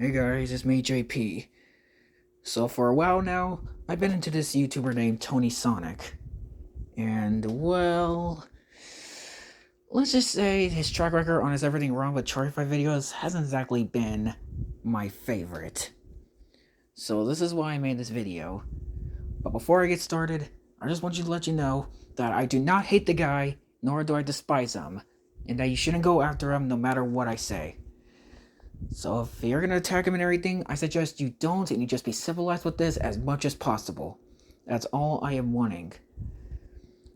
Hey guys, it's me, JP. So for a while now, I've been into this YouTuber named TonySonic. And well, let's just say his track record on his Everything Wrong with Chariii5 videos hasn't exactly been my favorite. So this is why I made this video. But before I get started, I just want you to let you know that I do not hate the guy, nor do I despise him, and that you shouldn't go after him no matter what I say. So if you're gonna attack him and everything, I suggest you don't, and you just be civilized with this as much as possible. That's all I am wanting.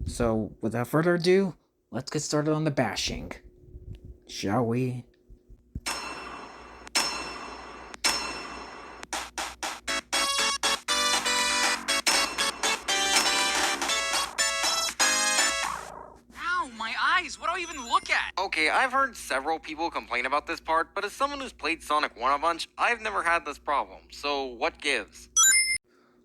So without further ado, let's get started on the bashing. Shall we? Ow, my eyes! What do I even look at? Okay, I've heard several people complain about this part, but as someone who's played Sonic 1 a bunch, I've never had this problem, so what gives?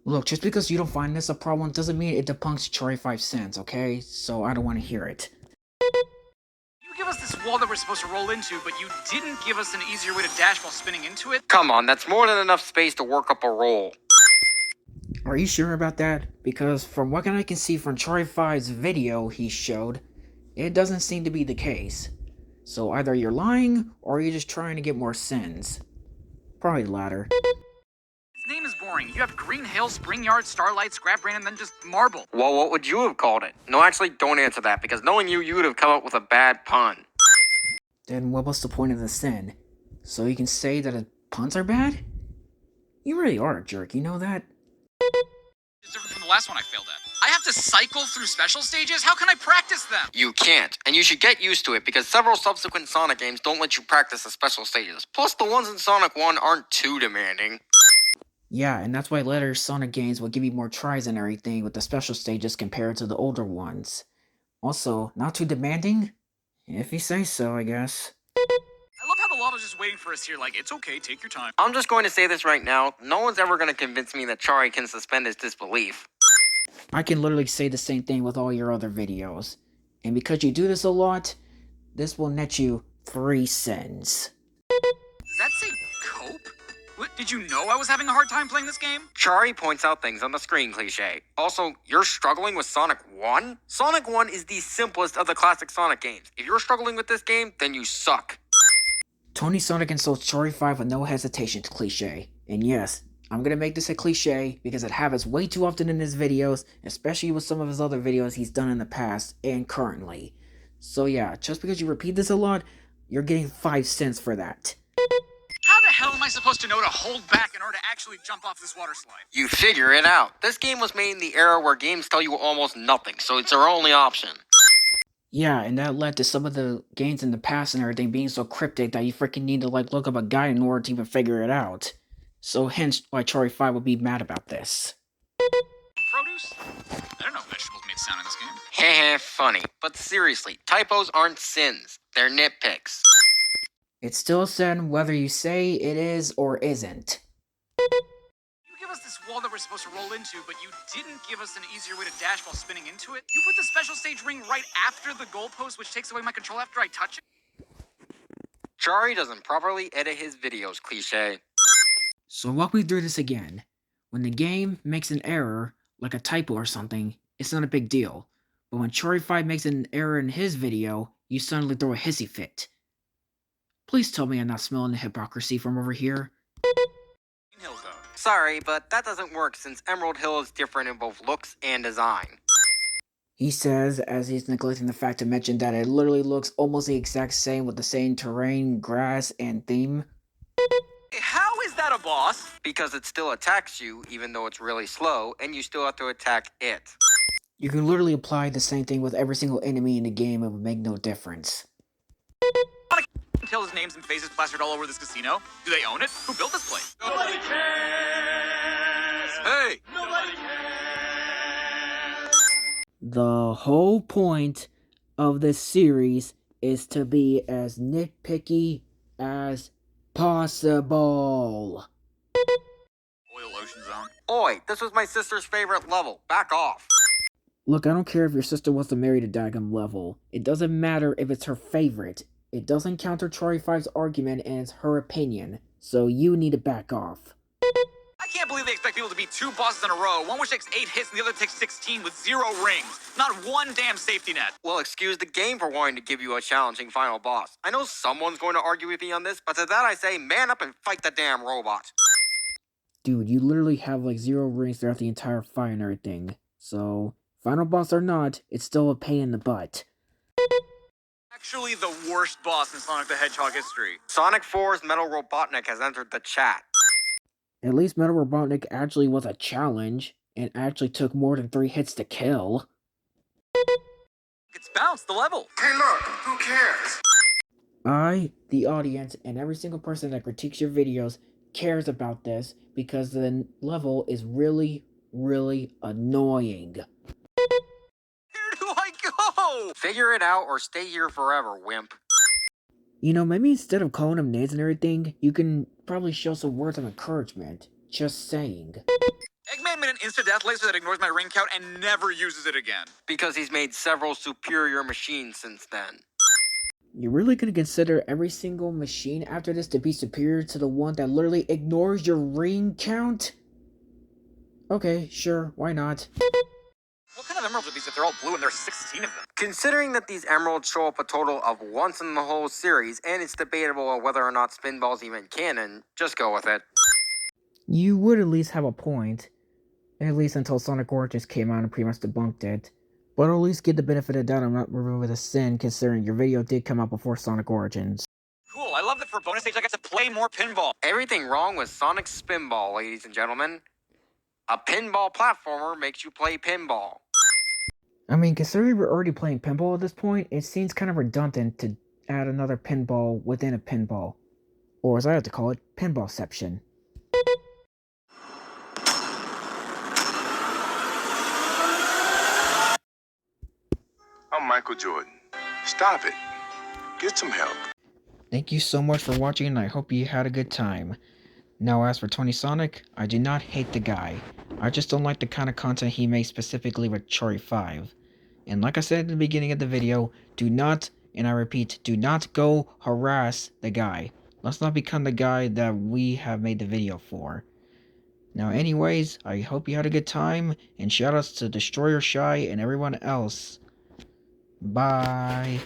Look, just because you don't find this a problem doesn't mean it debunks Chariii5's, okay? So I don't want to hear it. You give us this wall that we're supposed to roll into, but you didn't give us an easier way to dash while spinning into it? Come on, that's more than enough space to work up a roll. Are you sure about that? Because from what I can see from Chariii5's video he showed, it doesn't seem to be the case. So either you're lying, or you're just trying to get more sins. Probably the latter. His name is boring. You have Green Hill, Spring Yard, Starlight, Scrap Brain, and then just Marble. Well, what would you have called it? No, actually, don't answer that, because knowing you, you would have come up with a bad pun. Then what was the point of the sin? So you can say that his puns are bad? You really are a jerk, you know that? It's different from the last one I failed at. I have to cycle through special stages? How can I practice them? You can't, and you should get used to it, because several subsequent Sonic games don't let you practice the special stages. Plus, the ones in Sonic 1 aren't too demanding. Yeah, and that's why later Sonic games will give you more tries and everything with the special stages compared to the older ones. Also, not too demanding? If you say so, I guess. I love how the lava's just waiting for us here, like, it's okay, take your time. I'm just going to say this right now, no one's ever going to convince me that Chariii can suspend his disbelief. I can literally say the same thing with all your other videos. And because you do this a lot, this will net you 3 sins. Does that say cope? What, did you know I was having a hard time playing this game? Chariii points out things on the screen cliche. Also, you're struggling with Sonic 1? Sonic 1 is the simplest of the classic Sonic games. If you're struggling with this game, then you suck. TonySonic insults Chariii5 with no hesitation, cliche. And yes, I'm gonna make this a cliche because it happens way too often in his videos, especially with some of his other videos he's done in the past and currently. So yeah, just because you repeat this a lot, you're getting 5 cents for that. How the hell am I supposed to know to hold back in order to actually jump off this water slide? You figure it out. This game was made in the era where games tell you almost nothing, so it's our only option. Yeah, and that led to some of the games in the past and everything being so cryptic that you freaking need to look up a guide in order to even figure it out. So hence why Chariii5 would be mad about this. Produce? I don't know if vegetables made sound in this game. Heh funny. But seriously, typos aren't sins. They're nitpicks. It's still a sin whether you say it is or isn't. You give us this wall that we're supposed to roll into, but you didn't give us an easier way to dash while spinning into it? You put the special stage ring right after the goalpost, which takes away my control after I touch it? Chariii doesn't properly edit his videos, cliche. So walk me through this again. When the game makes an error, like a typo or something, it's not a big deal. But when Chariii5 makes an error in his video, you suddenly throw a hissy fit. Please tell me I'm not smelling the hypocrisy from over here. Hill, though. Sorry, but that doesn't work since Emerald Hill is different in both looks and design. He says, as he's neglecting the fact to mention that it literally looks almost the exact same with the same terrain, grass, and theme. How is that a boss? Because it still attacks you, even though it's really slow, and you still have to attack it. You can literally apply the same thing with every single enemy in the game, it would make no difference. Hill's names and faces plastered all over this casino? Do they own it? Who built this place? Nobody cares! Hey! Nobody cares! The whole point of this series is to be as nitpicky as possible. Oil Ocean Zone. Oi, this was my sister's favorite level. Back off. Look, I don't care if your sister wants to marry the daggum level. It doesn't matter if it's her favorite. It doesn't counter Chariii5's argument and it's her opinion. so you need to back off. I can't believe they expect people to beat 2 bosses in a row, one which takes 8 hits and the other takes 16 with 0 rings. Not one damn safety net. Well, excuse the game for wanting to give you a challenging final boss. I know someone's going to argue with me on this, but to that I say, man up and fight the damn robot. Dude, you literally have like 0 rings throughout the entire fight and everything. So, final boss or not, it's still a pain in the butt. Actually, the worst boss in Sonic the Hedgehog history. Sonic 4's Metal Robotnik has entered the chat. At least Metal Robotnik actually was a challenge, and actually took more than 3 hits to kill. It's bounced the level. Hey look, who cares? I, the audience, and every single person that critiques your videos cares about this because the level is really, really annoying. Where do I go? Figure it out or stay here forever, wimp. You know, maybe instead of calling him names and everything, you can probably show some words of encouragement. Just saying. Eggman made an insta-death laser that ignores my ring count and never uses it again. Because he's made several superior machines since then. You're really gonna consider every single machine after this to be superior to the one that literally ignores your ring count? Okay, sure, why not? What kind of emeralds are these if they're all blue and there's 16 of them? Considering that these emeralds show up a total of once in the whole series, and it's debatable whether or not Spinball's even canon, just go with it. You would at least have a point. At least until Sonic Origins came out and pretty much debunked it. But at least get the benefit of the doubt I'm not removing the sin, considering your video did come out before Sonic Origins. Cool, I love that for bonus stage I get to play more pinball. Everything wrong with Sonic Spinball, ladies and gentlemen. A pinball platformer makes you play pinball. I mean, considering we're already playing pinball at this point, it seems kind of redundant to add another pinball within a pinball. Or as I like to call it, pinballception. I'm Michael Jordan. Stop it. Get some help. Thank you so much for watching, and I hope you had a good time. Now, as for TonySonic, I do not hate the guy. I just don't like the kind of content he makes specifically with Chariii5. And like I said at the beginning of the video, do not, and I repeat, do not go harass the guy. Let's not become the guy that we have made the video for. Now anyways, I hope you had a good time, and shoutouts to Destroyershy and everyone else. Bye.